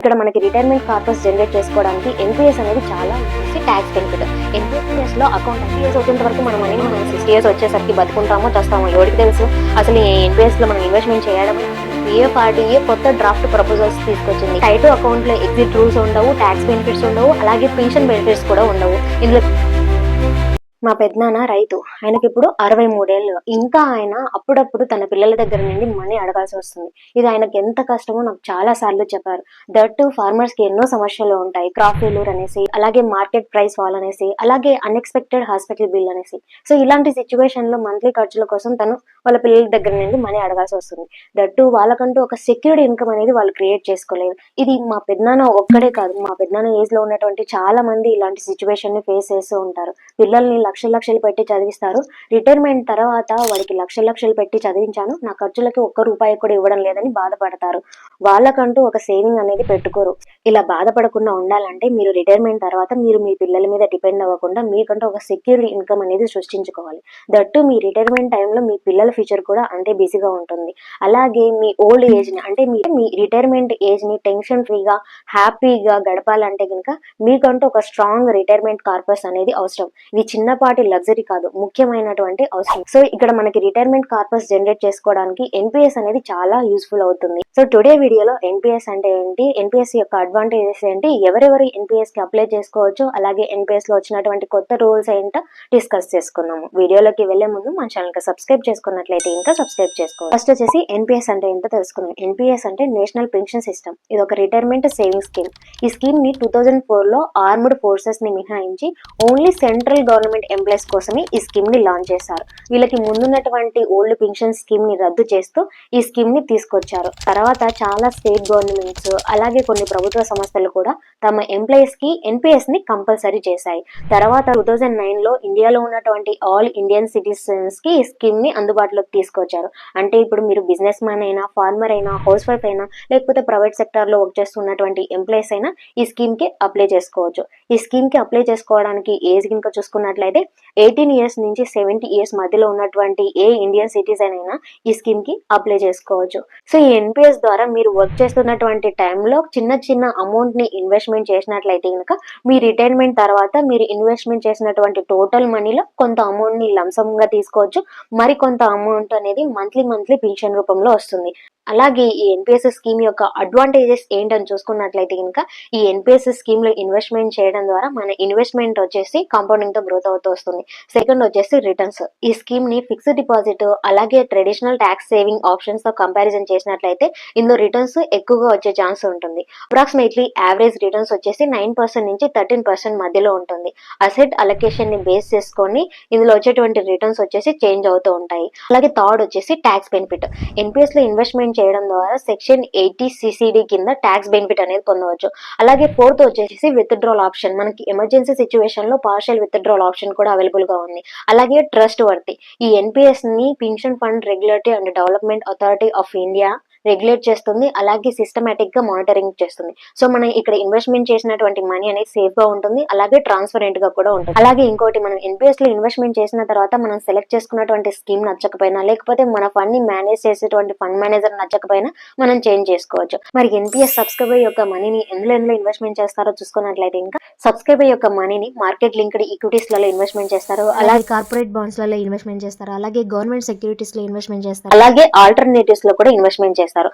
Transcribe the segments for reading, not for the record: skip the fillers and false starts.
ఇక్కడ మనకి retirement corpus generate చేసుకోవడానికి ఎన్పిఎస్ అనేది చాలా ట్యాక్స్ బెనిఫిట్. ఎన్పిఎస్ లో అకౌంట్ 30 years వచ్చేంత వరకు మనం 60 years వచ్చేసరికి బతుకుంటామో చస్తామో ఎవరికి తెలుసు. అసలు ఈ ఎన్పిఎస్ లో మనం ఇన్వెస్ట్మెంట్ చేయడం పార్టీఏ కొత్త డ్రాఫ్ట్ ప్రపోజల్స్ తీసుకొచ్చింది. టైటో అకౌంట్ లో ఎగ్జిట్ రూల్స్ ఉండవు, ట్యాక్స్ బెనిఫిట్స్ ఉండవు, అలాగే పెన్షన్ బెనిఫిట్స్ కూడా ఉండవు. ఇందులో మా పెద్దనాన్న రైతు, ఆయనకి ఇప్పుడు 63 ఏళ్ళు. ఇంకా ఆయన అప్పుడప్పుడు తన పిల్లల దగ్గర నుండి మనీ అడగాల్సి వస్తుంది. ఇది ఆయనకి ఎంత కష్టమో నాకు చాలా సార్లు చెప్పారు. దట్ ఫార్మర్స్ కి ఎన్నో సమస్యలు ఉంటాయి. క్రాప్ ఫెయిల్యూర్ అనేసి, అలాగే మార్కెట్ ప్రైస్ ఫాల్ అనేసి, అలాగే అన్ఎక్స్పెక్టెడ్ హాస్పిటల్ బిల్ అనేసి. సో ఇలాంటి సిచ్యువేషన్ లో మంత్లీ ఖర్చుల కోసం తను వాళ్ళ పిల్లల దగ్గర నుండి మనీ అడగాల్సి వస్తుంది. దట్ వాళ్ళకంటూ ఒక సెక్యూర్డ్ ఇన్కమ్ అనేది వాళ్ళు క్రియేట్ చేసుకోలేదు. ఇది మా పెద్దనాన్న ఒక్కడే కాదు, మా పెద్దనాన్న ఏజ్ లో ఉన్నటువంటి చాలా మంది ఇలాంటి సిచ్యువేషన్ ని ఫేస్ చేస్తూ ఉంటారు. పిల్లల్ని లక్షలు పెట్టి చదివిస్తారు. రిటైర్మెంట్ తర్వాత వాడికి లక్షలు పెట్టి చదివించాను, నా ఖర్చులకి ₹1 కూడా ఇవ్వడం లేదని బాధపడతారు. వాళ్ళకంటూ ఒక సేవింగ్ అనేది పెట్టుకోరు. ఇలా బాధపడకుండా ఉండాలంటే మీరు రిటైర్మెంట్ తర్వాత మీరు మీ పిల్లల మీద డిపెండ్ అవ్వకుండా మీకంటూ ఒక సెక్యూర్ ఇన్కమ్ అనేది సృష్టించుకోవాలి. దట్టు మీ రిటైర్మెంట్ టైంలో మీ పిల్లల ఫ్యూచర్ కూడా అంతే బిజీగా ఉంటుంది. అలాగే మీ ఓల్డ్ ఏజ్ ని అంటే మీ రిటైర్మెంట్ ఏజ్ ని టెన్షన్ ఫ్రీగా హ్యాపీగా గడపాలంటే కనుక మీకంటూ ఒక స్ట్రాంగ్ రిటైర్మెంట్ కార్పస్ అనేది అవసరం. ఇది చిన్నపాటి లగ్జరీ కాదు, ముఖ్యమైనటువంటి అవసరం. సో ఇక్కడ మనకి రిటైర్మెంట్ కార్పస్ జనరేట్ చేసుకోవడానికి ఎన్పిఎస్ అనేది చాలా యూస్ఫుల్ అవుతుంది. సో టుడే వీడియోలో ఎన్పిఎస్ అంటే ఏంటి, ఎన్పిఎస్ యొక్క అడ్వాంటేజెస్ ఏంటి, ఎవరెవరు ఎన్పిఎస్ కి అప్లై చేసుకోవచ్చు, అలాగే ఎన్పిఎస్ లో వచ్చినటువంటి కొత్త రూల్స్ ఏంటో డిస్కస్ చేసుకున్నాము. వీడియోలోకి వెళ్లే ముందు మన ఛానల్ కి సబ్స్క్రైబ్ చేసుకున్నట్లయితే ఇంకా సబ్స్క్రైబ్ చేసుకోవాలి. ఫస్ట్ వచ్చేసి ఎన్పిఎస్ అంటే ఏంటో తెలుసుకుందాం. ఎన్పిఎస్ అంటే నేషనల్ పెన్షన్ సిస్టమ్. ఇది ఒక రిటైర్మెంట్ సేవింగ్ స్కీమ్. ఈ స్కీమ్ ని 2004 లో ఆర్మ్డ్ ఫోర్సెస్ ని మినహాయించి ఓన్లీ సెంట్రల్ గవర్నమెంట్ ఎంప్లాయీస్ కోసమే ఈ స్కీమ్ ని లాంచ్ చేశారు. వీళ్ళకి ముందున్నటువంటి ఓల్డ్ పెన్షన్ స్కీమ్ ని రద్దు చేస్తూ ఈ స్కీమ్ ని తీసుకొచ్చారు. తర్వాత చాలా స్టేట్ గవర్నమెంట్స్ అలాగే కొన్ని ప్రభుత్వ సంస్థలు కూడా తమ ఎంప్లాయీస్ కి ఎన్పిఎస్ ని కంపల్సరీ చేశాయి. తర్వాత 2009 లో ఇండియాలో ఉన్నటువంటి ఆల్ ఇండియన్ సిటిజన్స్ కి ఈ స్కీమ్ ని అందుబాటులోకి తీసుకొచ్చారు. అంటే ఇప్పుడు మీరు బిజినెస్ మ్యాన్ అయినా, ఫార్మర్ అయినా, హౌస్ వైఫ్ అయినా, లేకపోతే ప్రైవేట్ సెక్టర్ లో వర్క్ చేస్తున్నటువంటి ఎంప్లాయీస్ అయినా ఈ స్కీమ్ కి అప్లై చేసుకోవచ్చు. ఈ స్కీమ్ కి అప్లై చేసుకోవడానికి ఏజ్ కనుక చూసుకున్నట్లయితే 18 years నుంచి 70 years మధ్యలో ఉన్నటువంటి ఏ ఇండియన్ సిటిజన్ అయినా ఈ స్కీమ్ కి అప్లై చేసుకోవచ్చు. సో ఈ ఎన్పిఎస్ ద్వారా మీరు వర్క్ చేస్తున్నటువంటి టైంలో చిన్న అమౌంట్ ని ఇన్వెస్ట్మెంట్ చేసినట్లయితే కనుక మీ రిటైర్మెంట్ తర్వాత మీరు ఇన్వెస్ట్మెంట్ చేసినటువంటి టోటల్ మనీలో కొంత అమౌంట్ ని లంసమ్ గా తీసుకోవచ్చు. మరి కొంత అమౌంట్ అనేది మంత్లీ పెన్షన్ రూపంలో వస్తుంది. అలాగే ఈ ఎన్పిఎస్ స్కీమ్ యొక్క అడ్వాంటేజెస్ ఏంటని చూసుకున్నట్లయితే కనుక ఈ ఎన్పిఎస్ స్కీమ్ లో ఇన్వెస్ట్మెంట్ చేయడం ద్వారా మన ఇన్వెస్ట్మెంట్ వచ్చేసి కాంపౌండింగ్ తో గ్రోత్ అవుతూ వస్తుంది. సెకండ్ వచ్చేసి రిటర్న్స్. ఈ స్కీమ్ ని ఫిక్స్డ్ డిపాజిట్ అలాగే ట్రెడిషనల్ ట్యాక్స్ సేవింగ్ ఆప్షన్స్ తో కంపారిజన్ చేసినట్లయితే ఇందులో రిటర్న్స్ ఎక్కువగా వచ్చే ఛాన్స్ ఉంటుంది. అప్రాక్సిమేట్లీ యావరేజ్ రిటర్న్స్ వచ్చేసి 9% నుంచి 13% మధ్యలో ఉంటుంది. అసెట్ అలొకేషన్ ని బేస్ చేసుకొని ఇందులో వచ్చేటువంటి రిటర్న్స్ వచ్చేసి చేంజ్ అవుతూ ఉంటాయి. అలాగే థర్డ్ వచ్చేసి ట్యాక్స్ బెనిఫిట్. ఎన్పిఎస్ లో ఇన్వెస్ట్మెంట్ చేయడం ద్వారా సెక్షన్ 80 సిసిడి కింద ట్యాక్స్ బెనిఫిట్ అనేది పొందవచ్చు. అలాగే ఫోర్త్ వచ్చేసి విత్డ్రాల్ ఆప్షన్. మనకి ఎమర్జెన్సీ సిచ్యువేషన్ లో పార్షియల్ విత్డ్రాల్ ఆప్షన్ కూడా అవైలబుల్ గా ఉంది. అలాగే ట్రస్ట్ వర్తి. ఈ ఎన్పిఎస్ ని pension fund regulatory and development authority of India regulate చేస్తుంది. అలాగే సిస్టమేటిక్ గా మానిటరింగ్ చేస్తుంది. సో మనం ఇక్కడ ఇన్వెస్ట్మెంట్ చేసినటువంటి మనీ అనేది సేఫ్ గా ఉంటుంది, అలాగే ట్రాన్స్పరెంట్ గా కూడా ఉంటుంది. అలాగే ఇంకోటి, మనం ఎన్పిఎస్ లో ఇన్వెస్ట్మెంట్ చేసిన తర్వాత మనం సెలెక్ట్ చేసుకున్నటువంటి స్కీమ్ నచ్చకపోయినా, లేకపోతే మన ఫండ్ ని మేనేజ్ చేసేటువంటి ఫండ్ మేనేజర్ నచ్చకపోయినా మనం చేంజ్ చేసుకోవచ్చు. మరి ఎన్పిఎస్ సబ్స్క్రైబర్ యొక్క మనీని ఎందులో ఇన్వెస్ట్మెంట్ చేస్తారో చూసుకున్నట్లయితే ఇంకా సబ్స్క్రైబర్ యొక్క మనీని మార్కెట్ లింక్డ్ ఈక్విటీస్ లలో ఇన్వెస్ట్మెంట్ చేస్తారు, అలాగే కార్పొరేట్ బాండ్స్ లలో ఇన్వెస్ట్మెంట్ చేస్తారు, అలాగే గవర్నమెంట్ సెక్యూరిటీస్ లో ఇన్వెస్ట్మెంట్ చేస్తారు, అలాగే ఆల్టర్నేటివ్స్ లో కూడా ఇన్వెస్ట్మెంట్ చేస్తారు.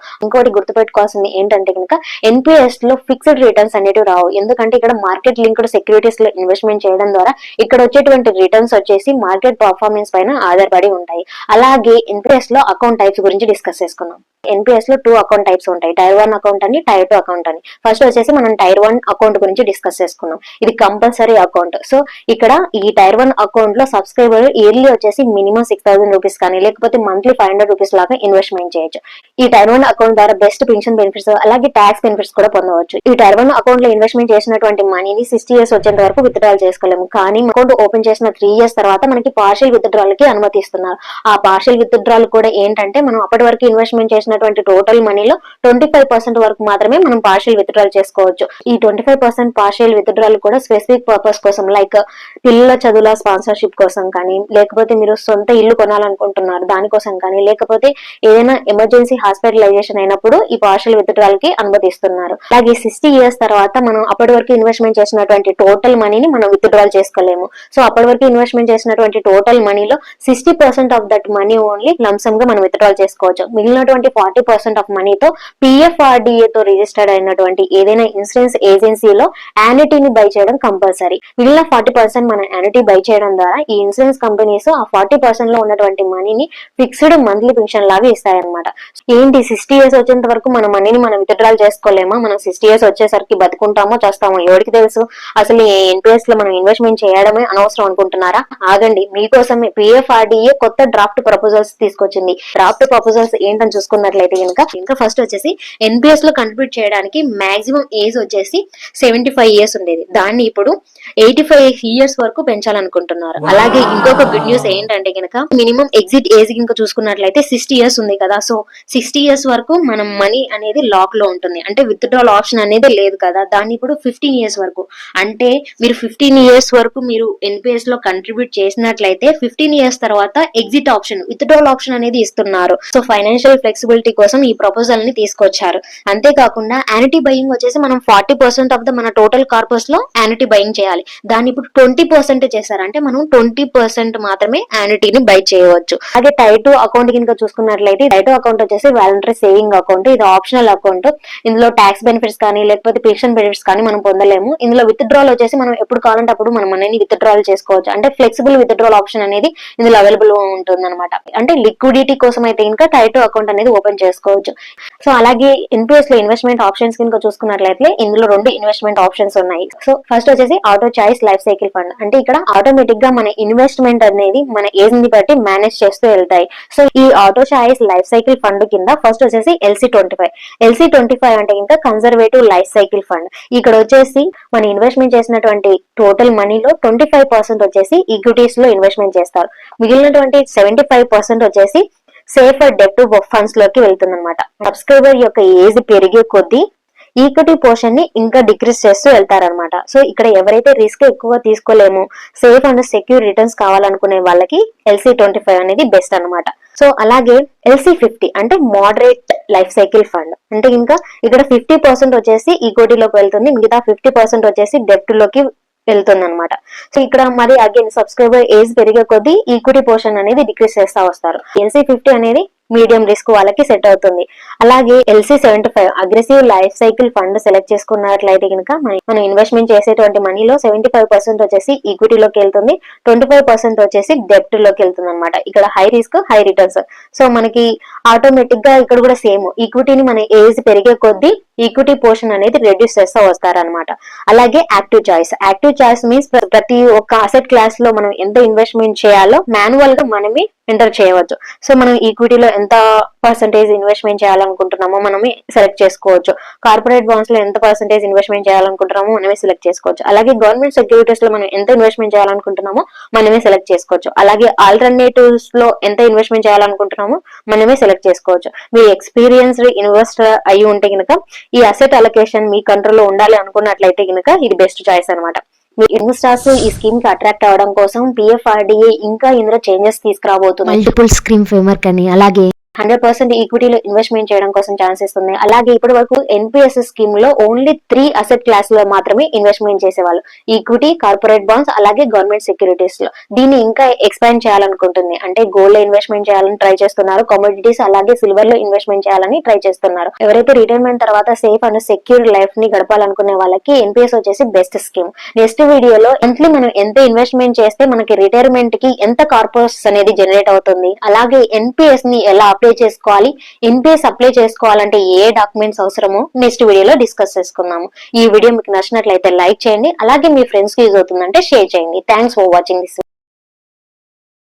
ఇంకోటి గుర్తుపెట్టుకోవాల్సింది ఏంటంటే కనుక ఎన్పిఎస్ లో ఫిక్స్డ్ రిటర్న్స్ అనేవి రావు. ఎందుకంటే ఇక్కడ మార్కెట్ లింక్డ్ సెక్యూరిటీస్ లో ఇన్వెస్ట్మెంట్ చేయడం ద్వారా ఇక్కడ వచ్చేటువంటి రిటర్న్స్ వచ్చేసి మార్కెట్ పర్ఫార్మెన్స్ పైన ఆధారపడి ఉంటాయి. అలాగే ఎన్పిఎస్ లో అకౌంట్ టైప్స్ గురించి డిస్కస్ చేసుకున్నాం. ఎన్పిఎస్ లో 2 అకౌంట్ టైప్స్ ఉంటాయి, టైర్ 1 అకౌంట్ అని, టైర్ 2 అకౌంట్ అని. ఫస్ట్ వచ్చేసి మనం టైర్ 1 అకౌంట్ గురించి డిస్కస్ చేసుకున్నాం. ఇది కంపల్సరీ అకౌంట్. సో ఇక్కడ ఈ టైర్ 1 అకౌంట్ లో సబ్స్క్రైబర్ ఇయర్లీ వచ్చేసి మినిమం 6,000 రూపీస్ కానీ లేకపోతే మంత్లీ 500 రూపీస్ లాగా ఇన్వెస్ట్మెంట్ చేయొచ్చు. ఈ టైర్ 1 అకౌంట్ ద్వారా బెస్ట్ పెన్షన్ బెనిఫిట్స్ అలాగే ట్యాక్స్ బెనిఫిట్స్ కూడా పొందవచ్చు. ఈ టైర్ 1 అకౌంట్ లో ఇన్వెస్ట్మెంట్ చేసినటువంటి మనీని 60 years వచ్చేంత వరకు విత్డ్రాల్ చేసుకోలేము. కానీ అకౌంట్ ఓపెన్ చేసిన 3 years తర్వాత మనకి పార్షియల్ విత్డ్రాల్ కి అనుమతిస్తున్నారు. ఆ పార్షియల్ విత్డ్రాల్ కూడా ఏంటంటే మనం అప్పటి వరకు ఇన్వెస్ట్మెంట్ చేసినటువంటి టోటల్ మనీలో 25% వరకు మాత్రమే మనం పార్షియల్ విత్డ్రాల్ చేసుకోవచ్చు. ఈ 25% పార్షియల్ విత్డ్రాల్ కూడా స్పెసిఫిక్ పర్పస్ కోసం, లైక్ పిల్లల చదువుల స్పాన్సర్షిప్ కోసం కానీ, లేకపోతే మీరు సొంత ఇల్లు కొనాలనుకుంటున్నారు దానికోసం కానీ, లేకపోతే ఏదైనా ఎమర్జెన్సీ హాస్పిటల్ క్యాపిటలైజేషన్ అయినప్పుడు ఈ పార్షియల్ విత్డ్రాల్ కి అనుమతిస్తున్నారు. అలాగే 60 ఇయర్స్ తర్వాత మనం అప్పటి వరకు ఇన్వెస్ట్మెంట్ చేసినటువంటి టోటల్ మనీని మనం విత్డ్రాల్ చేసుకోలేము. సో అప్పటి వరకు ఇన్వెస్ట్మెంట్ చేసినటువంటి టోటల్ మనీలో 60% of that money only lump sum గా మనం విత్డ్రాల్ చేసుకోవచ్చు. మిగిలినటువంటి 40% ఆఫ్ మనీతో PFRDA తో రిజిస్టర్డ్ అయినటువంటి ఏదైనా ఇన్సూరెన్స్ ఏజెన్సీలో యాన్యుటీని బై చేయడం కంపల్సరీ. మిగిలిన 40% మన యాన్యుటీ బై చేయడం ద్వారా ఈ ఇన్సూరెన్స్ కంపెనీస్ ఆ 40% లో ఉన్నటువంటి మనీని ఫిక్స్డ్ మంత్లీ పెన్షన్ లాగా ఇస్తాయన్నమాట. ఏంటి 60 ఇయర్స్ వచ్చేంత వరకు మన మనీని మనం విత్డ్రాల్ చేసుకోలేమా? మనం 60 ఇయర్స్ వచ్చేసరికి బతుకుంటామో చేస్తామో ఎవరికి తెలుసు? అసలు ఎన్పిఎస్ లో మనం ఇన్వెస్ట్మెంట్ చేయడమే అనవసరం అనుకుంటున్నారా? ఆగండి, మీకోసమే PFRDA కొత్త డ్రాఫ్ట్ ప్రపోజల్స్ తీసుకొచ్చింది. డ్రాఫ్ట్ ప్రపోజల్స్ ఏంటని చూసుకున్నట్లయితే ఇంకా ఫస్ట్ వచ్చేసి ఎన్పిఎస్ లో కంట్రిబ్యూట్ చేయడానికి మాక్సిమం ఏజ్ వచ్చేసి 75 ఇయర్స్ ఉండేది, దాన్ని ఇప్పుడు 85 ఇయర్స్ వరకు పెంచాలనుకుంటున్నారు. అలాగే ఇంకొక గుడ్ న్యూస్ ఏంటంటే కనుక మినిమం ఎగ్జిట్ ఏజ్ ఇంకా చూసుకున్నట్లయితే 60 ఇయర్స్ ఉంది కదా. సో 60 ఇయర్స్ వరకు మనం మనీ అనేది లాక్ లో ఉంటుంది, అంటే విత్డ్రాల్ ఆప్షన్ అనేది లేదు కదా. దాన్ని ఇప్పుడు 15 ఇయర్స్ వరకు, అంటే మీరు 15 ఇయర్స్ వరకు మీరు ఎన్పిఎస్ లో కంట్రిబ్యూట్ చేసినట్లయితే 15 ఇయర్స్ తర్వాత ఎగ్జిట్ ఆప్షన్, విత్డ్రాల్ ఆప్షన్ అనేది ఇస్తున్నారు. సో ఫైనాన్షియల్ ఫ్లెక్సిబిలిటీ కోసం ఈ ప్రపోజల్ ని తీసుకొచ్చారు. అంతేకాకుండా యాన్యుటీ బయింగ్ వచ్చేసి మనం 40% ఆఫ్ ద మన టోటల్ కార్పస్ లో యాన్యుటీ బయింగ్ చేయాలి, దాన్ని ఇప్పుడు 20% చేశారు, అంటే మనం 20% మాత్రమే యాన్యుటీని బై చేయవచ్చు. అలాగే టైర్ 2 అకౌంట్ కింద చూసుకున్నట్లయితే టైర్ 2 అకౌంట్ వచ్చేసి వాలంటరీ సేవింగ్ అకౌంట్, ఇది ఆప్షనల్ అకౌంట్. ఇందులో ట్యాక్స్ బెనిఫిట్స్ కానీ లేకపోతే పెన్షన్ బెనిఫిట్స్ కానీ మనం పొందలేము. ఇందులో విత్డ్రాల్ వచ్చేసి మనం ఎప్పుడు కావాలంటే అప్పుడు మనం మనీని విత్డ్రాల్ చేసుకోవచ్చు, అంటే ఫ్లెక్సిబుల్ విత్డ్రాల్ ఆప్షన్ అనేది ఇందులో అవైలబుల్ ఉంటుంది అనమాట. అంటే లిక్విడిటీ కోసం అయితే ఇంకా టైర్ 2 అకౌంట్ అనేది ఓపెన్ చేసుకోవచ్చు. సో అలాగే ఎన్పిఎస్ లో ఇన్వెస్ట్మెంట్ ఆప్షన్స్ కింద చూసుకున్నట్లయితే ఇందులో 2 ఇన్వెస్ట్మెంట్ ఆప్షన్స్ ఉన్నాయి. సో ఫస్ట్ వచ్చేసి auto choice life cycle fund, అంటే ఇక్కడ ఆటోమేటిక్ గా మన ఇన్వెస్ట్మెంట్ అనేది మన ఏజ్ ని బట్టి మేనేజ్ చేస్తూ వెళ్తాయి. సో ఈ auto choice life cycle fund కింద ఫస్ట్ వచ్చేసి LC25 అంటే ఇంకా కన్జర్వేటివ్ లైఫ్ సైకిల్ ఫండ్. ఇక్కడ వచ్చేసి మన ఇన్వెస్ట్మెంట్ చేసినటువంటి టోటల్ మనీలో 25% వచ్చేసి ఈక్విటీస్ లో ఇన్వెస్ట్మెంట్ చేస్తారు, మిగిలినటువంటి 75% వచ్చేసి సేఫర్ డెప్ట్ ఫండ్స్ లోకి వెళ్తుంది అనమాట. సబ్స్క్రైబర్ యొక్క ఏజ్ పెరిగే కొద్దీ ఈక్విటీ పోర్షన్ ని ఇంకా డిక్రీజ్ చేస్తూ వెళ్తారనమాట. సో ఇక్కడ ఎవరైతే రిస్క్ ఎక్కువ తీసుకోలేమో, సేఫ్ అండ్ సెక్యూర్ రిటర్న్స్ కావాలనుకునే వాళ్ళకి LC25 అనేది బెస్ట్ అనమాట. సో అలాగే LC50 అంటే మోడరేట్ లైఫ్ సైకిల్ ఫండ్, అంటే ఇంకా ఇక్కడ 50% వచ్చేసి ఈక్విటీలోకి వెళ్తుంది, మిగతా 50% వచ్చేసి డెప్ట్ లోకి వెళ్తుంది అనమాట. సో ఇక్కడ మరి అగైన్ సబ్స్క్రైబర్ ఏజ్ పెరిగే కొద్దీ ఈక్విటీ పోర్షన్ అనేది డిక్రీజ్ చేస్తా వస్తారు. LC50 అనేది మీడియం రిస్క్ వాళ్ళకి సెట్ అవుతుంది. అలాగే LC75 aggressive life cycle fund select చేసుకున్నట్లయితే కనుక మనం ఇన్వెస్ట్మెంట్ చేసేటువంటి మనీలో 75% వచ్చేసి ఈక్విటీలోకి వెళ్తుంది, 25% వచ్చేసి డెప్ట్ లోకి వెళ్తుంది అనమాట. ఇక్కడ high risk high returns. So మనకి ఆటోమేటిక్ గా ఇక్కడ కూడా సేమ్ ఈక్విటీని మన ఏజ్ పెరిగే కొద్దీ ఈక్విటీ పోర్షన్ అనేది రెడ్యూస్ చేస్తూ వస్తారనమాట. అలాగే యాక్టివ్ చాయిస్ మీన్స్ ప్రతి ఒక్క అసెట్ క్లాస్ లో మనం ఎంత ఇన్వెస్ట్మెంట్ చేయాలో మాన్యువల్ గా మనమే ఎంటర్ చేయవచ్చు. సో మనం ఈక్విటీలో ఎంత పర్సెంటేజ్ ఇన్వెస్ట్మెంట్ చేయాలనుకుంటున్నామో మనమే సెలెక్ట్ చేసుకోవచ్చు. కార్పొరేట్ బాండ్స్ లో ఎంత పర్సెంటేజ్ ఇన్వెస్ట్మెంట్ చేయాలనుకుంటున్నామో మనమే సెలెక్ట్ చేసుకోవచ్చు. అలాగే గవర్నమెంట్ సెక్యూరిటీస్ లో మనం ఎంత ఇన్వెస్ట్మెంట్ చేయాలనుకుంటున్నామో మనమే సెలెక్ట్ చేసుకోవచ్చు. అలాగే ఆల్టర్నేటివ్స్ లో ఎంత ఇన్వెస్ట్మెంట్ చేయాలనుకుంటున్నామో మనమే సెలెక్ట్ చేసుకోవచ్చు. మీరు ఎక్స్పీరియన్స్డ్ ఇన్వెస్టర్ అయి ఉంటే కనుక ఈ అసెట్ అలొకేషన్ మీ కంట్రోల్లో ఉండాలి అనుకున్నట్లయితే కనుక ఇది బెస్ట్ చాయిస్ అనమాట. ఇన్వెస్టర్స్ ఈ స్కీమ్ కి అట్రాక్ట్ అవ్వడం కోసం PFRDA ఇంకా ఇందులో చేంజెస్ తీసుకురాబోతుంది. మల్టిపుల్ స్కీమ్ ఫ్రేమ్వర్క్ అని, అలాగే 100% ఈక్విటీలో ఇన్వెస్ట్మెంట్ చేయడం కోసం ఛాన్సెస్ ఉన్నాయి. అలాగే ఇప్పటి వరకు ఎన్పిఎస్ స్కీమ్ లో ఓన్లీ 3 అసెట్ క్లాస్ లో మాత్రమే ఇన్వెస్ట్మెంట్ చేసేవాళ్ళు, ఈక్విటీ, కార్పొరేట్ బాండ్స్, అలాగే గవర్నమెంట్ సెక్యూరిటీస్ లో. దీన్ని ఇంకా ఎక్స్పాండ్ చేయాలనుకుంటుంది, అంటే గోల్డ్ లో ఇన్వెస్ట్మెంట్ చేయాలని ట్రై చేస్తున్నారు, కమోడిటీస్ అలాగే సిల్వర్ లో ఇన్వెస్ట్మెంట్ చేయాలని ట్రై చేస్తున్నారు. ఎవరైతే రిటైర్మెంట్ తర్వాత సేఫ్ అండ్ సెక్యూర్ లైఫ్ ని గడపాలనుకునే వాళ్ళకి ఎన్పిఎస్ వచ్చేసి బెస్ట్ స్కీమ్. నెక్స్ట్ వీడియోలో మంత్లీ మనం ఎంత ఇన్వెస్ట్మెంట్ చేస్తే మనకి రిటైర్మెంట్ కి ఎంత కార్పస్ అనేది జనరేట్ అవుతుంది, అలాగే ఎన్పిఎస్ ని ఎలా అప్లై చేసుకోవాలి, ఎన్పిఎస్ అప్లై చేసుకోవాలంటే ఏ డాక్యుమెంట్స్ అవసరమో నెక్స్ట్ వీడియోలో డిస్కస్ చేసుకుందాము. ఈ వీడియో మీకు నచ్చినట్లయితే లైక్ చేయండి, అలాగే మీ ఫ్రెండ్స్ కి యూజ్ అవుతుందంటే షేర్ చేయండి. Thanks for watching this.